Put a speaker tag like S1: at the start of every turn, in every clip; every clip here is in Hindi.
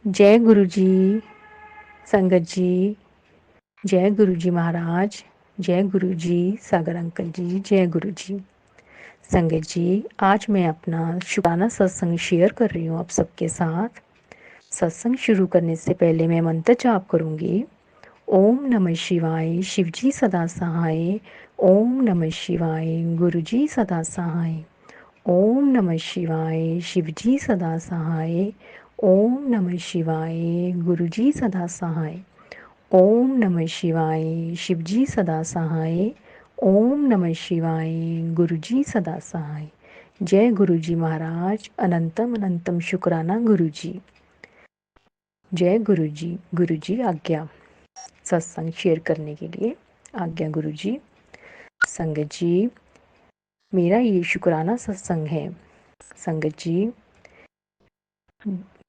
S1: जय गुरु जी। संगत जी, जय गुरु जी महाराज, जय गुरु जी सागर अंकल जी, जय गुरु जी। संगत जी, आज मैं अपना शुक्राना सत्संग शेयर कर रही हूँ आप सबके साथ। सत्संग शुरू करने से पहले मैं मंत्र जाप करूँगी। ओम नमः शिवाय, शिव जी सदा सहाय। ओम नमः शिवाय, गुरु जी सदा सहाय। ओम नमः शिवाय, शिव जी सदा सहाय। ओम नमः शिवाय, गुरु जी सदा सहाय। ओम नमः शिवाय, शिव जी सदा सहाय। ओम नमः शिवाय, गुरु जी सदा सहाय। जय गुरु जी महाराज, अनंतम अनंतम शुक्राना गुरु जी। जय गुरु जी आज्ञा। सत्संग शेयर करने के लिए आज्ञा गुरु जी। संगत जी, मेरा ये शुक्राना सत्संग है। संगत जी,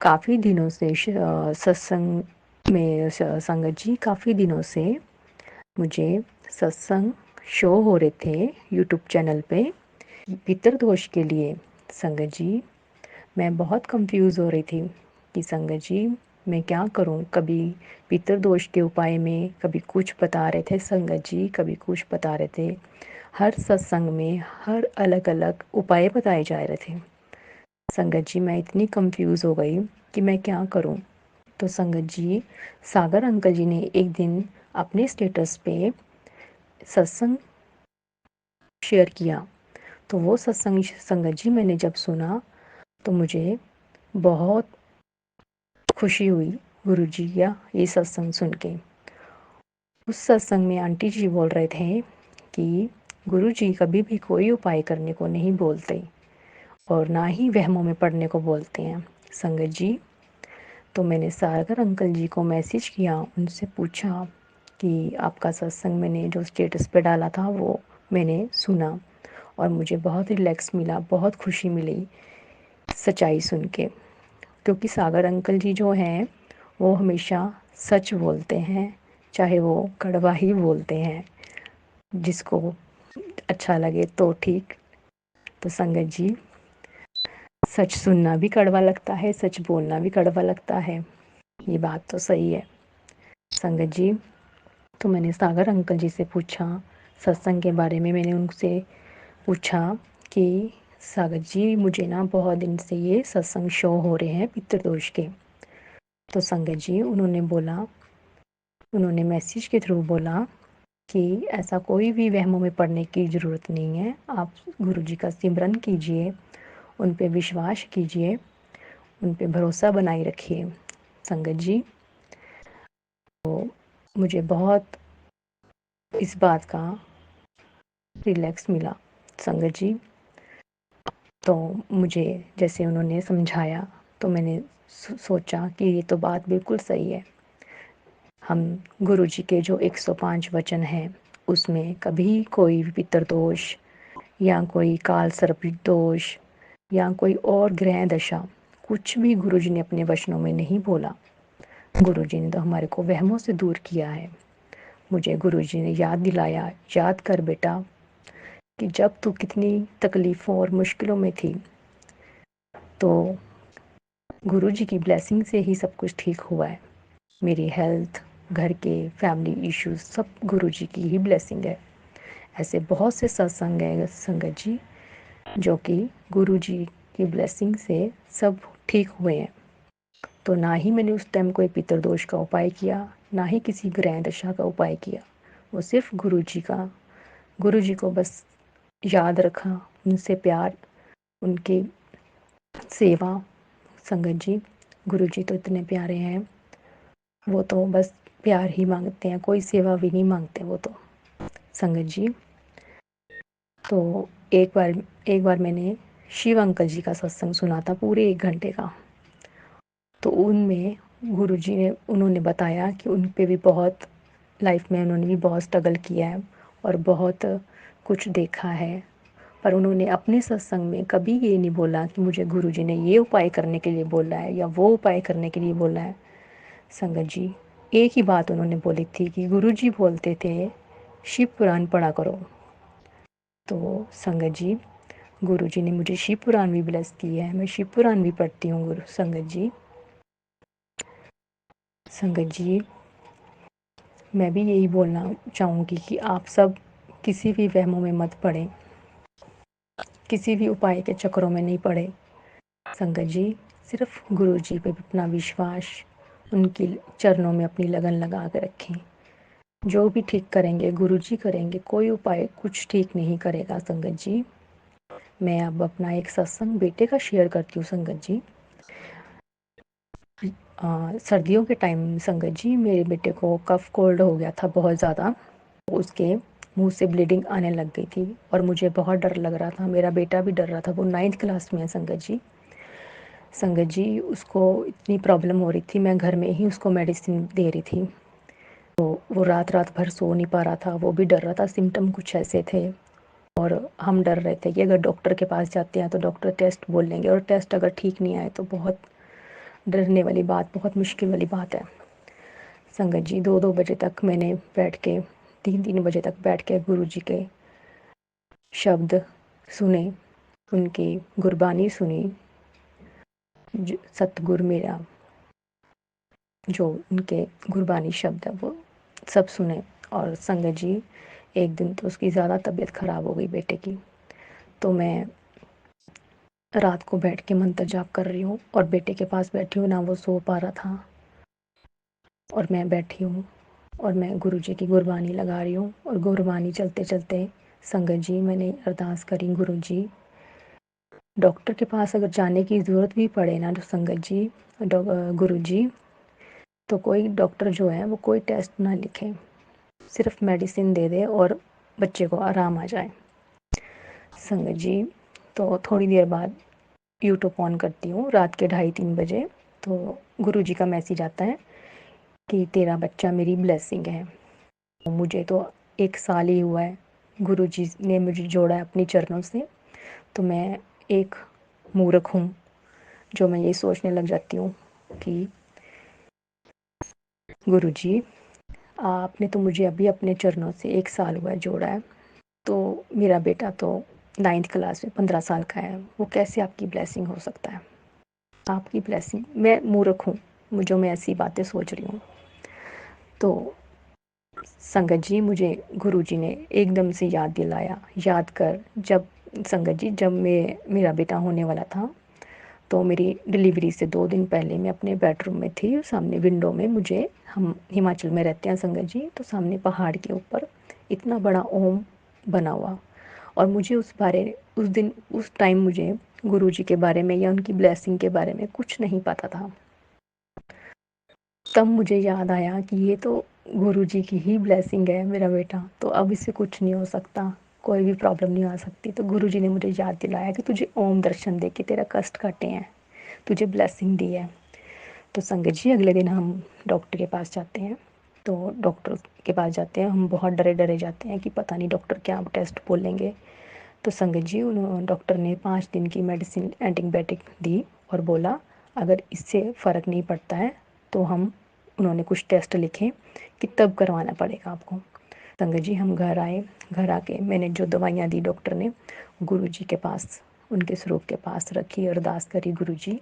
S1: काफ़ी दिनों से सत्संग में संगत जी काफ़ी दिनों से मुझे सत्संग शो हो रहे थे यूट्यूब चैनल पे पितृदोष के लिए। संगत जी, मैं बहुत कंफ्यूज हो रही थी कि संगत जी मैं क्या करूं। कभी पितृदोष के उपाय में कभी कुछ बता रहे थे संगत जी, कभी कुछ बता रहे थे। हर सत्संग में हर अलग अलग उपाय बताए जा रहे थे। संगत जी, मैं इतनी कंफ्यूज हो गई कि मैं क्या करूं। तो संगत जी, सागर अंकल जी ने एक दिन अपने स्टेटस पे सत्संग शेयर किया। तो वो सत्संग संगत जी मैंने जब सुना तो मुझे बहुत खुशी हुई गुरुजी का ये सत्संग सुन के। उस सत्संग में आंटी जी बोल रहे थे कि गुरुजी कभी भी कोई उपाय करने को नहीं बोलते और ना ही वहमों में पड़ने को बोलते हैं। संगत जी, तो मैंने सागर अंकल जी को मैसेज किया, उनसे पूछा कि आपका सत्संग मैंने जो स्टेटस पे डाला था वो मैंने सुना और मुझे बहुत रिलैक्स मिला, बहुत खुशी मिली सच्चाई सुन के। क्योंकि सागर अंकल जी जो हैं वो हमेशा सच बोलते हैं, चाहे वो कड़वा ही बोलते हैं। जिसको अच्छा लगे तो ठीक। तो संगत जी, सच सुनना भी कड़वा लगता है, सच बोलना भी कड़वा लगता है, ये बात तो सही है। संगत जी, तो मैंने सागर अंकल जी से पूछा सत्संग के बारे में। मैंने उनसे पूछा कि सागर जी, मुझे ना बहुत दिन से ये सत्संग शो हो रहे हैं पितृदोष के। तो संगत जी उन्होंने मैसेज के थ्रू बोला कि ऐसा कोई भी वहमों में पड़ने की ज़रूरत नहीं है। आप गुरु जी का सिमरन कीजिए, उन पे विश्वास कीजिए, उन पे भरोसा बनाए रखिए। संगत जी, तो मुझे बहुत इस बात का रिलैक्स मिला। संगत जी, तो मुझे जैसे उन्होंने समझाया तो मैंने सोचा कि ये तो बात बिल्कुल सही है। हम गुरु जी के जो 105 वचन हैं उसमें कभी कोई भी पितृदोष या कोई काल सर्प दोष या कोई और ग्रह दशा कुछ भी गुरु जी ने अपने वचनों में नहीं बोला। गुरु जी ने तो हमारे को वहमों से दूर किया है। मुझे गुरु जी ने याद दिलाया, याद कर बेटा कि जब तू कितनी तकलीफ़ों और मुश्किलों में थी तो गुरु जी की ब्लेसिंग से ही सब कुछ ठीक हुआ है। मेरी हेल्थ, घर के फैमिली इश्यूज सब गुरु जी की ही ब्लेसिंग है। ऐसे बहुत से सत्संग है संगत जी जो कि गुरु जी की ब्लेसिंग से सब ठीक हुए हैं। तो ना ही मैंने उस टाइम कोई पितृदोष का उपाय किया, ना ही किसी ग्रह दशा का उपाय किया। वो सिर्फ गुरु जी को बस याद रखा, उनसे प्यार, उनकी सेवा। संगत जी, गुरु जी तो इतने प्यारे हैं, वो तो बस प्यार ही मांगते हैं, कोई सेवा भी नहीं मांगते वो तो। संगत जी, तो एक बार मैंने शिव अंकल जी का सत्संग सुना था पूरे 1 घंटे का। तो उनमें गुरुजी ने उन्होंने बताया कि उन पे भी बहुत लाइफ में उन्होंने भी बहुत स्ट्रगल किया है और बहुत कुछ देखा है। पर उन्होंने अपने सत्संग में कभी ये नहीं बोला कि मुझे गुरुजी ने ये उपाय करने के लिए बोला है या वो उपाय करने के लिए बोला है। संगत जी, एक ही बात उन्होंने बोली थी कि गुरुजी बोलते थे शिव पुराण पढ़ा करो। तो संगत जी, गुरुजी ने मुझे शिव पुराण भी ब्लेस किया है, मैं शिव पुराण भी पढ़ती हूँ गुरु संगत जी। संगत जी, मैं भी यही बोलना चाहूँगी कि आप सब किसी भी वहमों में मत पड़ें, किसी भी उपाय के चक्करों में नहीं पड़े। संगत जी, सिर्फ गुरु जी पे अपना विश्वास, उनके चरणों में अपनी लगन लगा के रखें। जो भी ठीक करेंगे गुरु जी करेंगे, कोई उपाय कुछ ठीक नहीं करेगा। संगत जी, मैं अब अपना एक सत्संग बेटे का शेयर करती हूँ। संगत जी, सर्दियों के टाइम संगत जी मेरे बेटे को कफ कोल्ड हो गया था बहुत ज़्यादा। उसके मुंह से ब्लीडिंग आने लग गई थी और मुझे बहुत डर लग रहा था। मेरा बेटा भी डर रहा था। वो 9th क्लास में है संगत जी। संगत जी, उसको इतनी प्रॉब्लम हो रही थी, मैं घर में ही उसको मेडिसिन दे रही थी। तो वो रात रात भर सो नहीं पा रहा था। वो भी डर रहा था। सिम्टम कुछ ऐसे थे और हम डर रहे थे कि अगर डॉक्टर के पास जाते हैं तो डॉक्टर टेस्ट बोल लेंगे और टेस्ट अगर ठीक नहीं आए तो बहुत डरने वाली बात, बहुत मुश्किल वाली बात है। संगत जी, 2-2 बजे तक मैंने बैठ के, 3-3 बजे तक बैठ के गुरु जी के शब्द सुने, उनकी गुरबानी सुनी। सतगुरु मेरा जो उनके गुरबानी शब्द है वो सब सुने। और संगत जी, एक दिन तो उसकी ज़्यादा तबीयत ख़राब हो गई बेटे की। तो मैं रात को बैठ के मंत्र जाप कर रही हूँ और बेटे के पास बैठी हूँ ना, वो सो पा रहा था और मैं बैठी हूँ और मैं गुरु जी की गुरबानी लगा रही हूँ। और गुरबानी चलते चलते संगत जी मैंने अरदास करी, गुरु जी डॉक्टर के पास अगर जाने की ज़रूरत भी पड़े ना तो संगत जी, गुरु जी, तो कोई डॉक्टर जो है वो कोई टेस्ट ना लिखे, सिर्फ मेडिसिन दे दे और बच्चे को आराम आ जाए। संगत जी, तो थोड़ी देर बाद यूट्यूब ऑन करती हूँ रात के 2:30-3 बजे। तो गुरु जी का मैसेज आता है कि तेरा बच्चा मेरी ब्लेसिंग है। मुझे तो 1 साल ही हुआ है, गुरु जी ने मुझे जोड़ा है अपनी चरणों से। तो मैं एक मूर्ख हूँ जो मैं ये सोचने लग जाती हूँ कि गुरु जी, आपने तो मुझे अभी अपने चरणों से 1 साल हुआ है जोड़ा है, तो मेरा बेटा तो 9th क्लास में 15 साल का है, वो कैसे आपकी ब्लेसिंग हो सकता है? आपकी ब्लेसिंग, मैं मूर्ख हूँ जो मैं ऐसी बातें सोच रही हूँ। तो संगत जी, मुझे गुरु जी ने एकदम से याद दिलाया, याद कर जब संगत जी, जब मेरा बेटा होने वाला था तो मेरी डिलीवरी से 2 दिन पहले मैं अपने बेडरूम में थी। सामने विंडो में मुझे, हम हिमाचल में रहते हैं संगत जी, तो सामने पहाड़ के ऊपर इतना बड़ा ओम बना हुआ और मुझे उस दिन उस टाइम मुझे गुरु जी के बारे में या उनकी ब्लेसिंग के बारे में कुछ नहीं पता था। तब मुझे याद आया कि ये तो गुरु जी की ही ब्लेसिंग है मेरा बेटा, तो अब इससे कुछ नहीं हो सकता, कोई भी प्रॉब्लम नहीं आ सकती। तो गुरु जी ने मुझे याद दिलाया कि तुझे ओम दर्शन दे के तेरा कष्ट कटे हैं, तुझे ब्लेसिंग दी है। तो संगत जी, अगले दिन हम डॉक्टर के पास जाते हैं। तो डॉक्टर के पास जाते हैं, हम बहुत डरे डरे जाते हैं कि पता नहीं डॉक्टर क्या टेस्ट बोलेंगे। तो संगत जी, उन्होंने डॉक्टर ने 5 दिन की मेडिसिन एंटीबायोटिक दी और बोला अगर इससे फ़र्क नहीं पड़ता है तो हम, उन्होंने कुछ टेस्ट लिखे कि तब करवाना पड़ेगा आपको। संगत जी, हम घर आए। घर आके मैंने जो दवाइयाँ दी डॉक्टर ने, गुरु जी के पास, उनके स्वरूप के पास रखी, अरदास करी, गुरु जी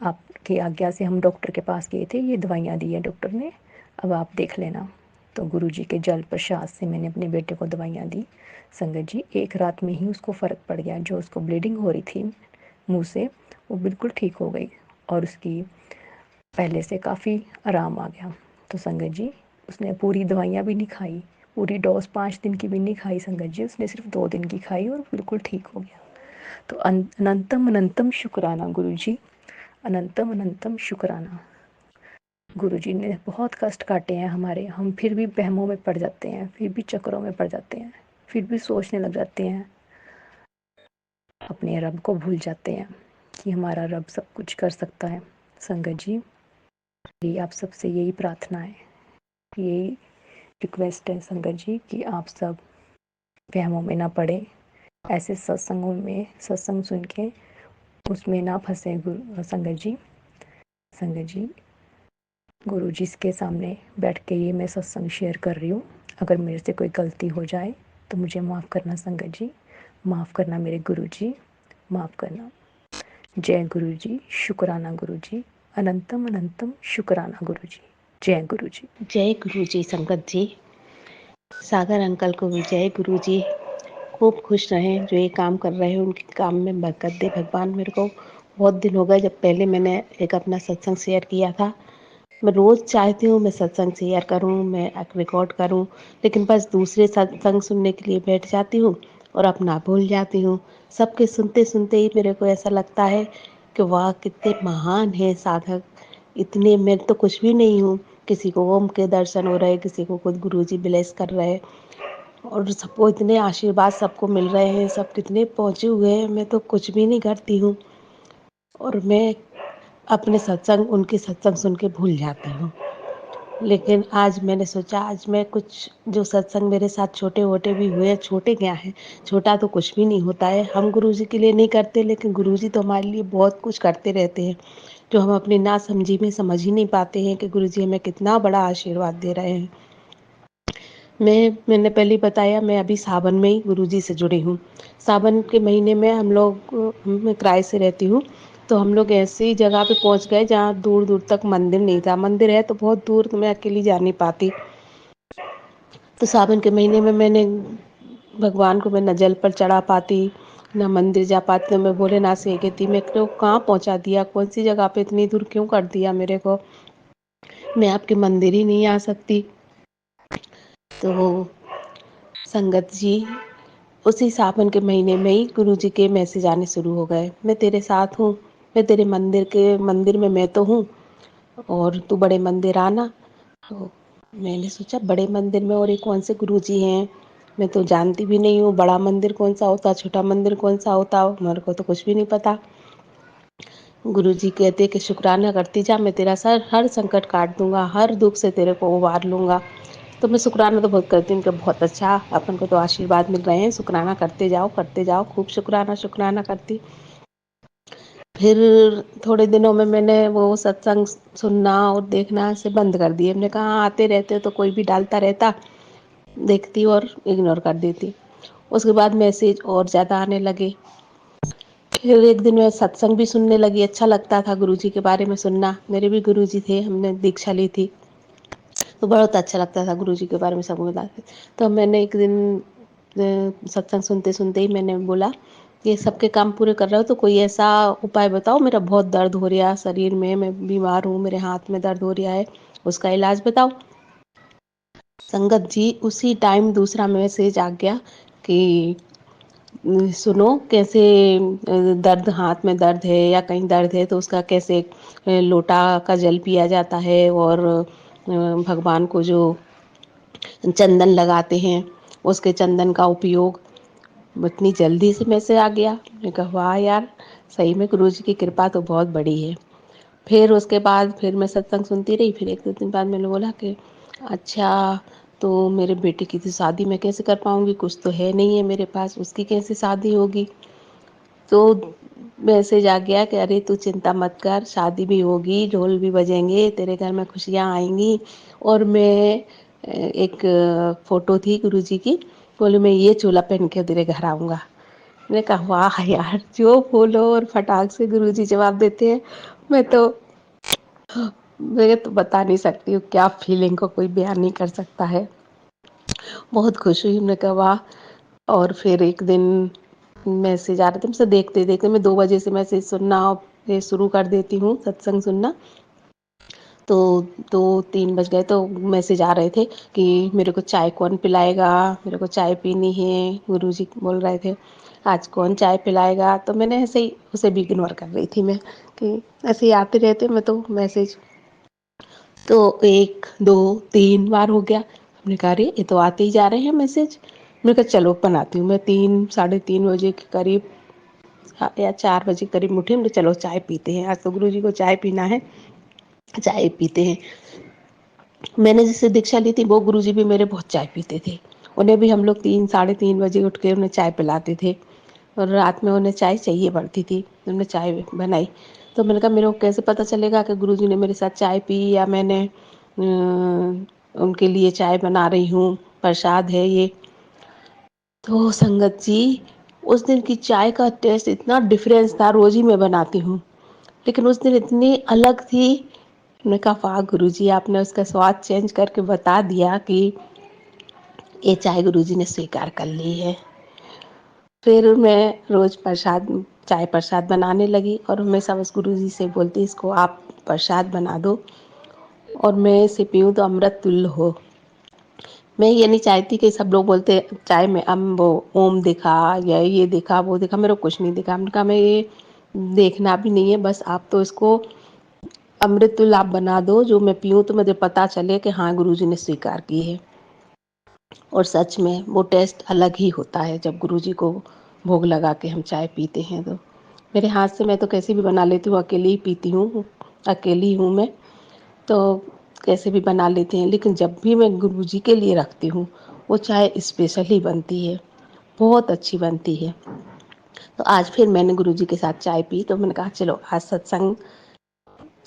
S1: आपकी आज्ञा से हम डॉक्टर के पास गए थे, ये दवाइयाँ दी है डॉक्टर ने, अब आप देख लेना। तो गुरु जी के जल प्रसाद से मैंने अपने बेटे को दवाइयाँ दी। संगत जी, एक रात में ही उसको फ़र्क पड़ गया। जो उसको ब्लीडिंग हो रही थी मुंह से, वो बिल्कुल ठीक हो गई और उसकी पहले से काफ़ी आराम आ गया। तो संगत जी, उसने पूरी दवाइयाँ भी नहीं खाई, पूरी डोज 5 दिन की भी नहीं खाई संगत जी, उसने सिर्फ 2 दिन की खाई और बिल्कुल ठीक हो गया। तो अनंतम अनंतम शुक्राना गुरु जी, अनंतम अनंतम शुक्राना। गुरु जी ने बहुत कष्ट काटे हैं हमारे, हम फिर भी वहमों में पड़ जाते हैं, फिर भी चक्करों में पड़ जाते हैं, फिर भी सोचने लग जाते हैं, अपने रब को भूल जाते हैं कि हमारा रब सब कुछ कर सकता है। संगत जी, मेरी आप सबसे यही प्रार्थना है, यही रिक्वेस्ट है संगत जी कि आप सब वहमों में ना पड़े, ऐसे सत्संगों में सत्संग सुन के उसमें ना फंसे। गुरु संगत जी, संगत जी, गुरु जी के सामने बैठ के ये मैं सत्संग शेयर कर रही हूँ। अगर मेरे से कोई गलती हो जाए तो मुझे माफ़ करना संगत जी, माफ़ करना मेरे गुरु जी, माफ़ करना। जय गुरु जी, शुक्राना गुरु जी, अनंतम अनंतम शुक्राना गुरु जी। जय गुरु जी।
S2: जय गुरु जी। संगत जी, सागर अंकल को भी जय गुरु जी। खूब खुश रहें, जो ये काम कर रहे हैं उनके काम में बरकत दे भगवान। मेरे को बहुत दिन हो गए जब पहले मैंने एक अपना सत्संग शेयर किया था। मैं रोज़ चाहती हूँ मैं सत्संग शेयर करूँ, मैं रिकॉर्ड करूँ, लेकिन बस दूसरे सत्संग सुनने के लिए बैठ जाती हूँ और अपना भूल जाती हूँ। सबके सुनते सुनते ही मेरे को ऐसा लगता है कि वाह कितने महान है साधक, इतने मैं तो कुछ भी नहीं हूँ। किसी को ओम के दर्शन हो रहे, किसी को खुद गुरु जी ब्लेस कर रहे, और सबको इतने आशीर्वाद सबको मिल रहे हैं, सब कितने पहुँचे हुए हैं। मैं तो कुछ भी नहीं करती हूँ और मैं अपने सत्संग उनके सत्संग सुन के भूल जाती हूँ। लेकिन आज मैंने सोचा आज मैं कुछ जो सत्संग मेरे साथ छोटे वोटे भी हुए, छोटे क्या हैं, छोटा तो कुछ भी नहीं होता है। हम गुरु जी के लिए नहीं करते, लेकिन गुरु जी तो हमारे लिए बहुत कुछ करते रहते हैं, जो हम अपनी नासमझी में समझ ही नहीं पाते हैं कि गुरु जी हमें कितना बड़ा आशीर्वाद दे रहे हैं। मैंने पहले ही बताया, मैं अभी सावन में ही गुरु जी से जुड़ी हूँ। सावन के महीने में मैं किराए से रहती हूँ, तो हम लोग ऐसी जगह पे पहुँच गए जहाँ दूर दूर तक मंदिर नहीं था। मंदिर है तो बहुत दूर, तो मैं अकेली जा नहीं पाती। तो सावन के महीने में मैंने भगवान को मैं न जल पर चढ़ा पाती, ना मंदिर जा पाती। तो मैं भोलेनाथ से ये कहती, मैं को कहाँ पहुँचा दिया, कौन सी जगह पे इतनी दूर क्यों कर दिया मेरे को, मैं आपके मंदिर ही नहीं आ सकती। तो संगत जी, उसी सावन के महीने में ही गुरु जी के मैसेज आने शुरू हो गए, मैं तेरे साथ हूँ, मैं तेरे मंदिर में मैं तो हूँ, और तू बड़े मंदिर आना। तो मैंने सोचा बड़े मंदिर में और ये कौन से गुरु जी हैं, मैं तो जानती भी नहीं हूँ। बड़ा मंदिर कौन सा होता, छोटा मंदिर कौन सा होता, मेरे को तो कुछ भी नहीं पता। गुरु जी कहते कि शुक्राना करती जा, मैं तेरा हर संकट काट दूंगा, हर दुख से तेरे को उबार लूँगा। तो मैं शुक्राना तो बहुत करती हूँ कि बहुत अच्छा, अपन को तो आशीर्वाद मिल रहे हैं, शुक्राना करते जाओ, खूब शुक्राना शुक्राना करती। फिर थोड़े दिनों में मैंने वो सत्संग सुनना और देखना से बंद कर दिए। हमने कहा आते रहते तो कोई भी डालता रहता, देखती और इग्नोर कर देती। उसके बाद मैसेज और ज़्यादा आने लगे। फिर एक दिन मैं सत्संग भी सुनने लगी, अच्छा लगता था गुरुजी के बारे में सुनना। मेरे भी गुरुजी थे, हमने दीक्षा ली थी, तो बहुत अच्छा लगता था गुरुजी के बारे में सब बताते। तो मैंने एक दिन सत्संग सुनते सुनते ही मैंने बोला, ये सबके काम पूरे कर रहे हो तो कोई ऐसा उपाय बताओ, मेरा बहुत दर्द हो रहा है शरीर में, मैं बीमार हूँ, मेरे हाथ में दर्द हो रहा है, उसका इलाज बताओ। संगत जी, उसी टाइम दूसरा मैसेज आ गया कि सुनो कैसे दर्द, हाथ में दर्द है या कहीं दर्द है तो उसका कैसे लोटा का जल पिया जाता है, और भगवान को जो चंदन लगाते हैं उसके चंदन का उपयोग। इतनी जल्दी से मैसेज आ गया, मैंने कहा वाह यार, सही में गुरु जी की कृपा तो बहुत बड़ी है। फिर उसके बाद फिर मैं सत्संग सुनती रही। फिर एक दो दिन बाद मैंने बोला कि अच्छा, तो मेरे बेटे की तो शादी मैं कैसे कर पाऊँगी, कुछ तो है नहीं है मेरे पास, उसकी कैसे शादी होगी। तो मैसेज आ गया कि अरे तू चिंता मत कर, शादी भी होगी, ढोल भी बजेंगे, तेरे घर में खुशियाँ आएंगी। और मैं एक फ़ोटो थी गुरुजी की, बोले मैं ये चोला पहन के तेरे घर आऊँगा। मैंने कहा वाह यार, जो बोलो और फटाक से गुरुजी जवाब देते हैं। मैं तो बता नहीं सकती हूँ, क्या फीलिंग को कोई बयान नहीं कर सकता है। बहुत खुश हुई, हमने कहा वाह। और फिर एक दिन मैसेज आ रहे थे, मुझसे देखते देखते मैं 2 बजे से मैसेज सुनना ये शुरू कर देती हूँ, सत्संग सुनना। तो 2-3 बज गए तो मैसेज आ रहे थे कि मेरे को चाय कौन पिलाएगा, मेरे को चाय पीनी है, गुरुजी बोल रहे थे आज कौन चाय पिलाएगा। तो मैंने ऐसे ही उसे भी इग्नोर कर रही थी मैं, कि ऐसे ही आते रहते मैं तो मैसेज। तो 1-2-3 बार हो गया, हमने कहा अरे ये तो आते ही जा रहे हैं मैसेज। मैंने कहा चलो बनाती हूँ। मैं 3-3:30 बजे के करीब या 4 बजे करीब उठी, हमने चलो चाय पीते हैं, आज तो गुरु जी को चाय पीना है, चाय पीते हैं। मैंने जिससे दीक्षा ली थी वो गुरु जी भी मेरे बहुत चाय पीते थे। उन्हें भी हम लोग 3-3:30 बजे उठ के उन्हें चाय पिलाते थे, और रात में उन्हें चाय चाहिए पड़ती थी। उन्होंने चाय बनाई, तो मैंने कहा मेरे को कैसे पता चलेगा कि गुरुजी ने मेरे साथ चाय पी या मैंने उनके लिए चाय बना रही हूँ, प्रसाद है ये। तो संगत जी, उस दिन की चाय का टेस्ट इतना डिफरेंस था, रोज़ ही मैं बनाती हूँ, लेकिन उस दिन इतनी अलग थी मैंने कहा वाह गुरुजी, आपने उसका स्वाद चेंज करके बता दिया कि ये चाय गुरुजी ने स्वीकार कर ली है। फिर मैं रोज़ चाय प्रसाद बनाने लगी और हमेशा बस गुरुजी से बोलती, इसको आप प्रसाद बना दो और मैं इसे पीऊँ तो अमृत तुल्य हो। मैं ये नहीं चाहती कि सब लोग बोलते चाय में वो ओम दिखा या ये दिखा वो दिखा, मेरे को कुछ नहीं दिखा। हमने कहा मैं ये देखना भी नहीं है, बस आप तो इसको अमृत तुल्य आप बना दो, जो मैं पीऊँ तो मुझे पता चले कि हाँ गुरुजी ने स्वीकार की है। और सच में वो टेस्ट अलग ही होता है जब गुरुजी को भोग लगा के हम चाय पीते हैं। तो मेरे हाथ से मैं तो कैसे भी बना लेती हूँ, अकेले ही पीती हूँ, अकेली हूँ मैं, तो कैसे भी बना लेते हैं। लेकिन जब भी मैं गुरुजी के लिए रखती हूँ वो चाय स्पेशल ही बनती है, बहुत अच्छी बनती है। तो आज फिर मैंने गुरुजी के साथ चाय पी, तो मैंने कहा चलो आज सत्संग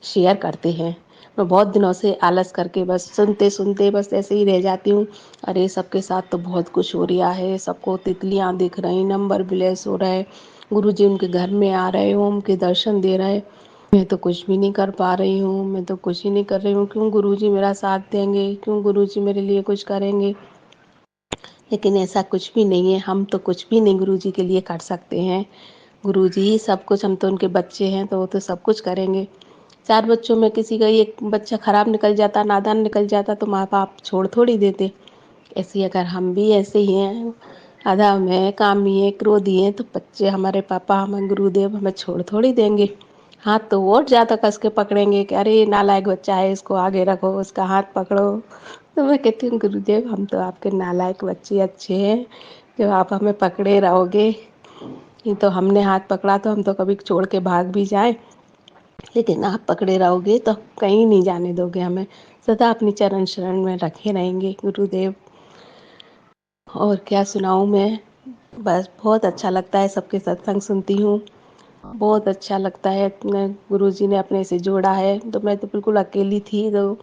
S2: शेयर करते हैं। मैं बहुत दिनों से आलस करके बस सुनते सुनते बस ऐसे ही रह जाती हूँ। अरे सबके साथ तो बहुत कुछ हो रहा है, सबको तितलियाँ दिख रही, नंबर ब्लेस हो रहा है, गुरुजी उनके घर में आ रहे, ओम के दर्शन दे रहे, मैं तो कुछ भी नहीं कर पा रही हूँ, मैं तो कुछ ही नहीं कर रही हूँ। क्यों गुरुजी मेरा साथ देंगे, क्यों गुरुजी मेरे लिए कुछ करेंगे। लेकिन ऐसा कुछ भी नहीं है, हम तो कुछ भी नहीं गुरुजी के लिए कर सकते हैं, गुरुजी ही सब कुछ। हम तो उनके बच्चे हैं तो वो तो सब कुछ करेंगे। 4 बच्चों में किसी का एक बच्चा खराब निकल जाता, नादान निकल जाता तो माँ बाप छोड़ थोड़ी देते। ऐसे ही अगर हम भी ऐसे ही हैं, अधम हैं, कामी हैं, क्रोधी हैं, तो बच्चे हमारे पापा, हमारे गुरुदेव हमें छोड़ थोड़ी देंगे। हाथ तो और ज़्यादा कस के पकड़ेंगे कि अरे नालायक बच्चा है, इसको आगे रखो, उसका हाथ पकड़ो। तो मैं कहती हूँ गुरुदेव हम तो आपके नालायक बच्चे अच्छे हैं, जो आप हमें पकड़े रहोगे। ये तो हमने हाथ पकड़ा तो हम तो कभी छोड़ के भाग भी जाए, लेकिन आप पकड़े रहोगे तो कहीं नहीं जाने दोगे हमें, सदा अपनी चरण शरण में रखे रहेंगे गुरुदेव। और क्या सुनाऊँ मैं, बस बहुत अच्छा लगता है, सबके सत्संग सुनती हूँ, बहुत अच्छा लगता है। गुरुजी ने अपने से जोड़ा है, तो मैं तो बिल्कुल अकेली थी, तो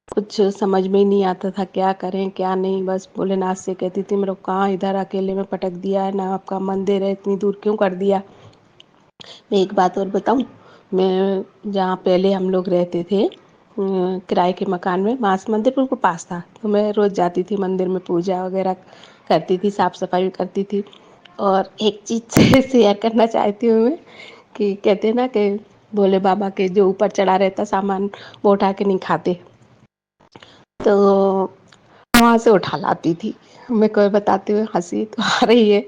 S2: कुछ समझ में ही नहीं आता था क्या करें क्या नहीं। बस भोलेनाथ से कहती थी मेरे को कहाँ इधर अकेले में पटक दिया है, ना आपका मंदिर है, इतनी दूर क्यों कर दिया। मैं एक बात और बताऊं, मैं जहाँ पहले हम लोग रहते थे किराए के मकान में, वहाँ से मंदिर बिल्कुल पास था, तो मैं रोज़ जाती थी मंदिर में, पूजा वगैरह करती थी, साफ़ सफाई भी करती थी। और एक चीज़ से शेयर करना चाहती हूँ मैं, कि कहते हैं ना कि भोले बाबा के जो ऊपर चढ़ा रहता सामान वो उठा के नहीं खाते, तो वहाँ से उठा लाती थी। मेरे को बताते हुए हंसी तो आ रही है,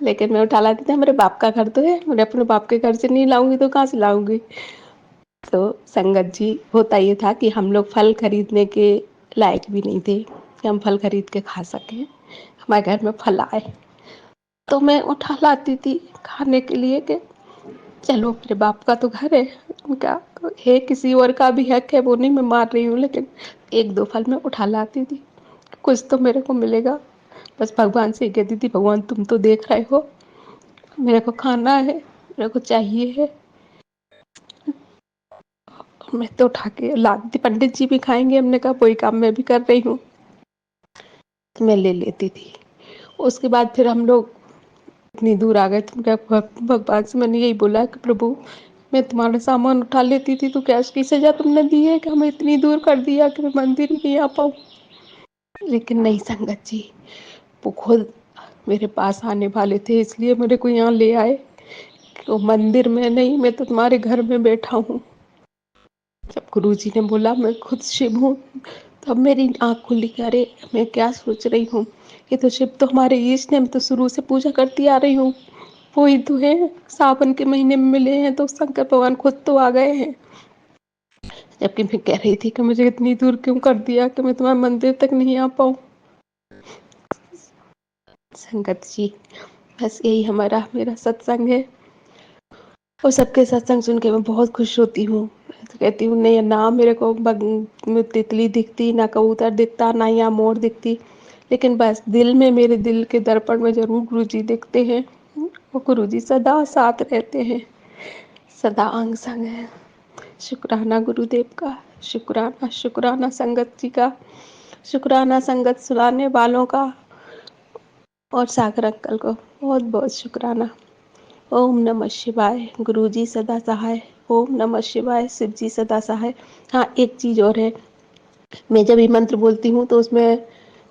S2: लेकिन मैं उठा लाती थी। मेरे बाप का घर तो है, मैं अपने बाप के घर से नहीं लाऊंगी तो कहाँ से लाऊंगी। तो संगत जी, होता ये था कि हम लोग फल खरीदने के लायक भी नहीं थे कि हम फल खरीद के खा सकें, हमारे घर में फल आए तो मैं उठा लाती थी खाने के लिए, कि चलो मेरे बाप का तो घर है, उनका है, किसी और का भी हक है, वो नहीं मैं मार रही हूँ, लेकिन एक दो फल मैं उठा लाती थी, कुछ तो मेरे को मिलेगा। बस भगवान से कहती थी भगवान तुम तो देख रहे हो, मेरे को खाना है, मेरे को चाहिए है, मैं तो उठा के लाती थी। पंडित जी भी खाएंगे, हमने कहा वही काम मैं भी कर रही हूँ, तो मैं ले लेती थी। उसके बाद फिर हम लोग इतनी दूर आ गए, तो भगवान से मैंने यही बोला कि प्रभु मैं तुम्हारा सामान उठा लेती थी तो क्या इसकी सजा तुमने दी है कि हमें इतनी दूर कर दिया कि मैं मंदिर ही नहीं आ पाऊँ। लेकिन नहीं संगत जी, वो खुद मेरे पास आने वाले थे, इसलिए मेरे को यहाँ ले आए। तो मंदिर में नहीं, मैं तो तुम्हारे घर में बैठा हूँ। जब गुरुजी ने बोला मैं खुद शिव हूँ, तब मेरी आँख खुली कि अरे मैं क्या सोच रही हूँ, ये तो शिव तो हमारे ईष्ट ने, मैं तो शुरू से पूजा करती आ रही हूँ, वो ही तो है। सावन के महीने में मिले हैं तो शंकर भगवान खुद तो आ गए हैं। जबकि मैं कह रही थी कि मुझे इतनी दूर क्यों कर दिया कि मैं तुम्हारे मंदिर तक नहीं आ पाऊँ। संगत जी, बस यही मेरा सत्संग है, और सबके सत्संग सुन के मैं बहुत खुश होती हूँ। तो कहती हूँ नहीं ना मेरे को तितली दिखती, ना कबूतर दिखता, ना यहाँ मोर दिखती, लेकिन बस दिल में, मेरे दिल के दर्पण में जरूर गुरुजी दिखते हैं। वो गुरुजी सदा साथ रहते हैं, सदा अंग संग है। शुक्राना गुरुदेव का, शुक्राना शुक्राना संगत जी का, शुक्राना संगत सुनाने वालों का, और सागर अंकल को बहुत बहुत शुक्राना। ओम नमः शिवाय। गुरुजी सदा सहाय। ओम नमः शिवाय, शिव जी सदा सहाय। हाँ, एक चीज़ और है, मैं जब ये मंत्र बोलती हूँ तो उसमें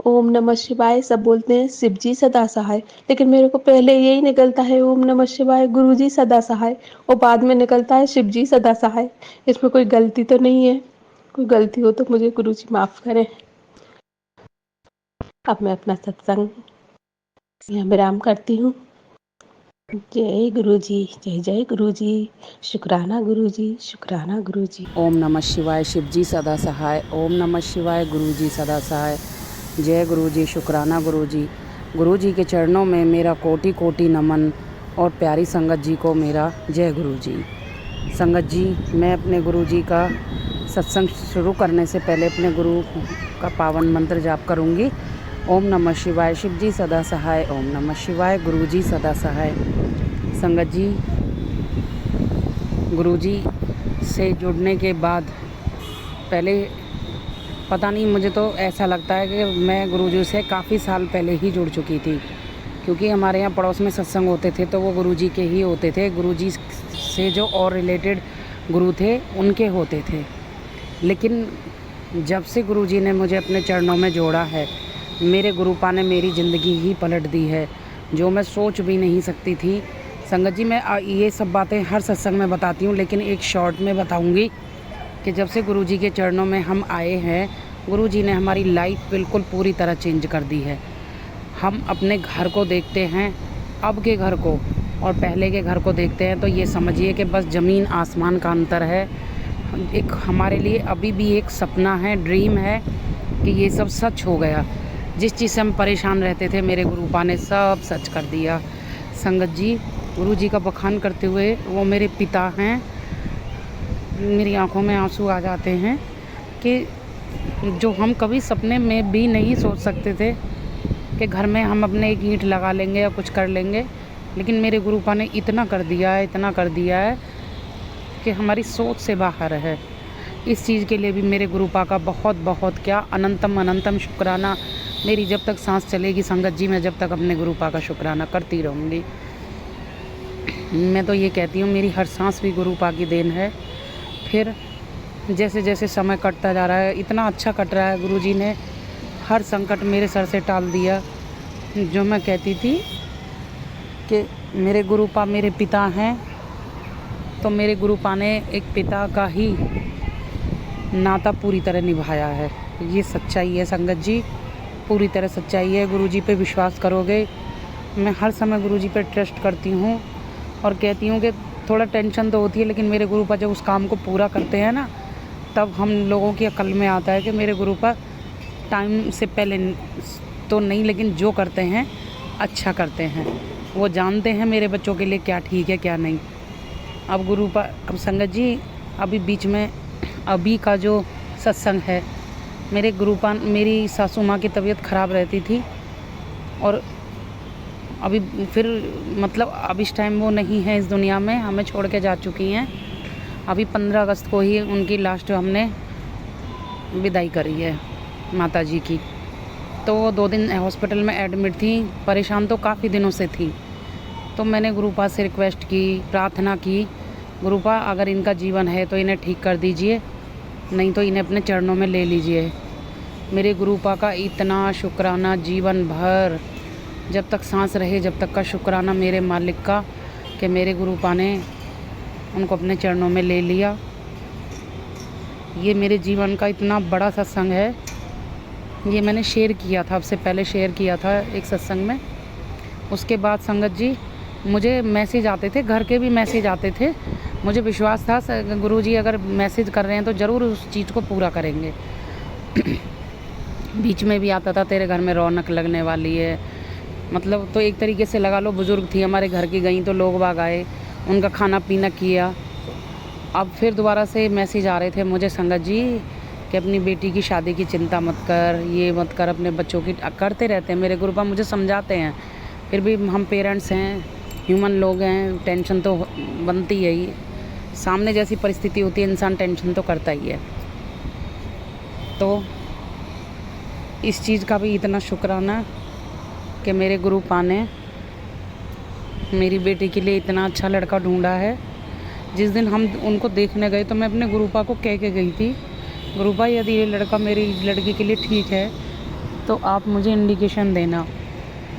S2: ओम नमः शिवाय सब बोलते हैं, शिव जी सदा सहाय, लेकिन मेरे को पहले यही निकलता है ओम नमः शिवाय गुरु जी सदा सहाय, और बाद में निकलता है शिव जी सदा सहाय। इसमें कोई गलती तो नहीं है? कोई गलती हो तो मुझे गुरु जी माफ़ करें। अब मैं अपना सत्संग यहाँ विराम करती हूँ। जय गुरु जी, जय जय गुरु जी, शुक्राना गुरु जी, शुक्राना गुरु जी।
S3: ओम नमः शिवाय, शिव जी सदा सहाय। ओम नमः शिवाय, गुरु जी सदा सहाय। जय गुरु जी, शुक्राना गुरु जी। गुरु जी के चरणों में मेरा कोटि कोटि नमन, और प्यारी संगत जी को मेरा जय गुरु जी। संगत जी, मैं अपने गुरु जी का सत्संग शुरू करने से पहले अपने गुरु का पावन मंत्र जाप करूँगी। ओम नमः शिवाय, शिव जी सदा सहाय। ओम नमः शिवाय, गुरु जी सदा सहाय। संगत जी, गुरु जी से जुड़ने के बाद पहले पता नहीं, मुझे तो ऐसा लगता है कि मैं गुरुजी से काफ़ी साल पहले ही जुड़ चुकी थी, क्योंकि हमारे यहाँ पड़ोस में सत्संग होते थे तो वो गुरुजी के ही होते थे। गुरुजी से जो और रिलेटेड गुरु थे उनके होते थे, लेकिन जब से गुरुजी ने मुझे अपने चरणों में जोड़ा है, मेरे गुरुपा ने मेरी ज़िंदगी ही पलट दी है, जो मैं सोच भी नहीं सकती थी। संगत जी, मैं ये सब बातें हर सत्संग में बताती हूँ, लेकिन एक शॉर्ट में बताऊँगी कि जब से गुरुजी के चरणों में हम आए हैं, गुरुजी ने हमारी लाइफ बिल्कुल पूरी तरह चेंज कर दी है। हम अपने घर को देखते हैं, अब के घर को और पहले के घर को देखते हैं तो ये समझिए कि बस ज़मीन आसमान का अंतर है। एक हमारे लिए अभी भी एक सपना है, ड्रीम है कि ये सब सच हो गया। जिस चीज़ से हम परेशान रहते थे, मेरे गुरुपा ने सब सच कर दिया। संगत जी, गुरु जी का बखान करते हुए, वो मेरे पिता हैं, मेरी आंखों में आंसू आ जाते हैं कि जो हम कभी सपने में भी नहीं सोच सकते थे कि घर में हम अपने एक ईंट लगा लेंगे या कुछ कर लेंगे, लेकिन मेरे गुरुपा ने इतना कर दिया है, इतना कर दिया है कि हमारी सोच से बाहर है। इस चीज़ के लिए भी मेरे गुरुपा का बहुत बहुत क्या अनंतम अनंतम शुक्राना। मेरी जब तक सांस चलेगी संगत जी, मैं जब तक अपने गुरुपा का शुक्राना करती रहूँगी। मैं तो ये कहती हूँ, मेरी हर सांस भी गुरुपा की देन है। फिर जैसे जैसे समय कटता जा रहा है, इतना अच्छा कट रहा है, गुरुजी ने हर संकट मेरे सर से टाल दिया। जो मैं कहती थी कि मेरे गुरुपा मेरे पिता हैं, तो मेरे गुरुपा ने एक पिता का ही नाता पूरी तरह निभाया है। ये सच्चाई है संगत जी, पूरी तरह सच्चाई है। गुरुजी पे विश्वास करोगे, मैं हर समय गुरुजी पे ट्रस्ट करती हूँ और कहती हूँ कि थोड़ा टेंशन तो होती है, लेकिन मेरे गुरुपा जब उस काम को पूरा करते हैं ना, तब हम लोगों की अकल में आता है कि मेरे गुरुपा टाइम से पहले तो नहीं, लेकिन जो करते हैं अच्छा करते हैं। वो जानते हैं मेरे बच्चों के लिए क्या ठीक है क्या नहीं। अब गुरुपा, अब संगत जी, अभी बीच में अभी का जो सत्संग है, मेरे गुरुपा, मेरी सासू माँ की तबीयत ख़राब रहती थी और अभी फिर मतलब अब इस टाइम वो नहीं है इस दुनिया में, हमें छोड़ के जा चुकी हैं। अभी 15 अगस्त को ही उनकी लास्ट हमने विदाई करी है माता जी की। तो वो 2 दिन हॉस्पिटल में एडमिट थी, परेशान तो काफ़ी दिनों से थी। तो मैंने गुरुपा से रिक्वेस्ट की, प्रार्थना की, गुरुपा अगर इनका जीवन है तो इन्हें ठीक कर दीजिए, नहीं तो इन्हें अपने चरणों में ले लीजिए। मेरे गुरुपा का इतना शुक्राना जीवन भर, जब तक सांस रहे जब तक का शुक्राना मेरे मालिक का कि मेरे गुरुपा ने उनको अपने चरणों में ले लिया। ये मेरे जीवन का इतना बड़ा सत्संग है। ये मैंने शेयर किया था, आपसे पहले शेयर किया था एक सत्संग में। उसके बाद संगत जी, मुझे मैसेज आते थे, घर के भी मैसेज आते थे। मुझे विश्वास था गुरुजी अगर मैसेज कर रहे हैं तो ज़रूर उस चीज़ को पूरा करेंगे। बीच में भी आता था, तेरे घर में रौनक लगने वाली है, मतलब तो एक तरीके से लगा लो, बुज़ुर्ग थी हमारे घर की, गई तो लोग बाग आए, उनका खाना पीना किया। अब फिर दोबारा से मैसेज आ रहे थे मुझे संगत जी कि अपनी बेटी की शादी की चिंता मत कर, ये मत कर, अपने बच्चों की करते रहते हैं। मेरे गुरुपा मुझे समझाते हैं, फिर भी हम पेरेंट्स हैं, ह्यूमन लोग हैं, टेंशन तो बनती है ही। सामने जैसी परिस्थिति होती है, इंसान टेंशन तो करता ही है। तो इस चीज़ का भी इतना शुक्राना कि मेरे गुरुपा ने मेरी बेटी के लिए इतना अच्छा लड़का ढूंढा है जिस दिन हम उनको देखने गए तो मैं अपने गुरुपा को कह के गई थी, गुरुपा यदि ये लड़का मेरी लड़की के लिए ठीक है तो आप मुझे इंडिकेशन देना।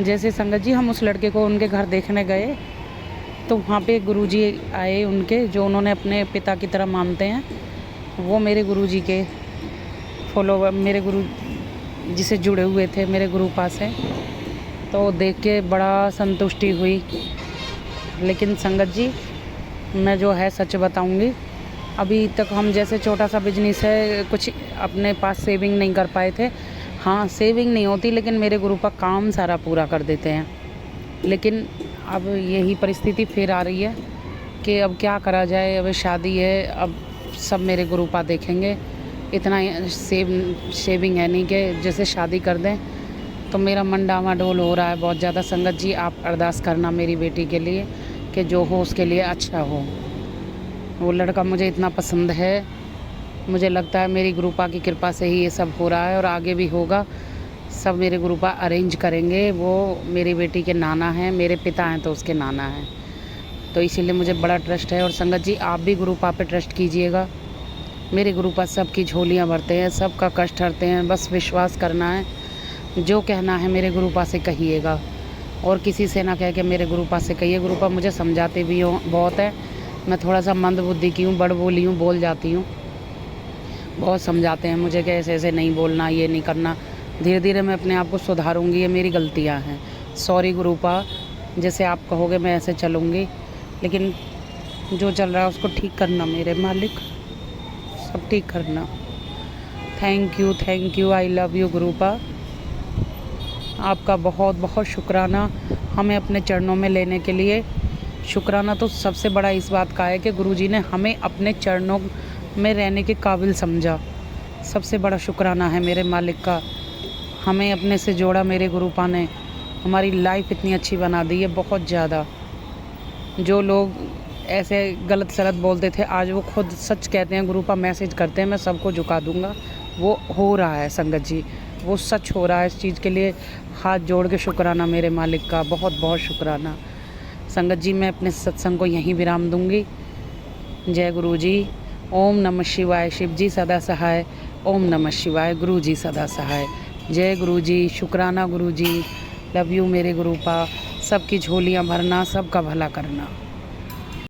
S3: जैसे संगत जी हम उस लड़के को उनके घर देखने गए तो वहाँ पे गुरुजी आए उनके, जो उन्होंने अपने पिता की तरह मानते हैं। वो मेरे गुरुजी के फॉलोवर, मेरे गुरु जी से जुड़े हुए थे, मेरे गुरुपा से। तो देख के बड़ा संतुष्टि हुई। लेकिन संगत जी मैं जो है सच बताऊंगी, अभी तक हम जैसे छोटा सा बिजनेस है, कुछ अपने पास सेविंग नहीं कर पाए थे। हाँ, सेविंग नहीं होती लेकिन मेरे गुरुपा काम सारा पूरा कर देते हैं। लेकिन अब यही परिस्थिति फिर आ रही है कि अब क्या करा जाए। अब शादी है, अब सब मेरे गुरुपा देखेंगे। इतना सेविंग है नहीं कि जैसे शादी कर दें। तो मेरा मन डामाडोल हो रहा है बहुत ज़्यादा। संगत जी आप अरदास करना मेरी बेटी के लिए कि जो हो उसके लिए अच्छा हो। वो लड़का मुझे इतना पसंद है, मुझे लगता है मेरी गुरुपा की कृपा से ही ये सब हो रहा है और आगे भी होगा। सब मेरे गुरुपा अरेंज करेंगे। वो मेरी बेटी के नाना हैं, मेरे पिता हैं तो उसके नाना हैं। तो इसीलिए मुझे बड़ा ट्रस्ट है। और संगत जी आप भी गुरुपा पे ट्रस्ट कीजिएगा। मेरे गुरुपा सबकी झोलियाँ भरते हैं, सबका कष्ट हरते हैं। बस विश्वास करना है, जो कहना है मेरे गुरुपा से कहिएगा और किसी से ना कह के मेरे गुरुपा से कहिए। गुरुपा मुझे समझाते भी हो बहुत है। मैं थोड़ा सा मंद बुद्धि की हूँ, बड़ बोली हूँ, बोल जाती हूँ। बहुत समझाते हैं मुझे कि ऐसे ऐसे नहीं बोलना, ये नहीं करना। धीरे धीरे मैं अपने आप को सुधारूँगी, ये मेरी गलतियाँ हैं। सॉरी गुरुपा, जैसे आप कहोगे मैं ऐसे चलूँगी। लेकिन जो चल रहा है उसको ठीक करना मेरे मालिक, सब ठीक करना। Thank you, I love you Gurupa. आपका बहुत बहुत शुक्राना हमें अपने चरणों में लेने के लिए। शुक्राना तो सबसे बड़ा इस बात का है कि गुरुजी ने हमें अपने चरणों में रहने के काबिल समझा। सबसे बड़ा शुक्राना है मेरे मालिक का, हमें अपने से जोड़ा मेरे गुरुपा ने। हमारी लाइफ इतनी अच्छी बना दी है, बहुत ज़्यादा। जो लोग ऐसे गलत सलत बोलते थे, आज वो खुद सच कहते हैं। गुरुपा मैसेज करते हैं, मैं सबको झुका दूँगा। वो हो रहा है संगत जी, वो सच हो रहा है। इस चीज़ के लिए हाथ जोड़ के शुक्राना मेरे मालिक का, बहुत बहुत शुक्राना। संगत जी मैं अपने सत्संग को यहीं विराम दूंगी। जय गुरु जी। ओम नमः शिवाय। शिव जी सदा सहाय। ओम नमः शिवाय। गुरु जी सदा सहाय। जय गुरु जी। शुक्राना गुरु जी। लव यू मेरे गुरुपा। सबकी झोलियाँ भरना, सबका भला करना।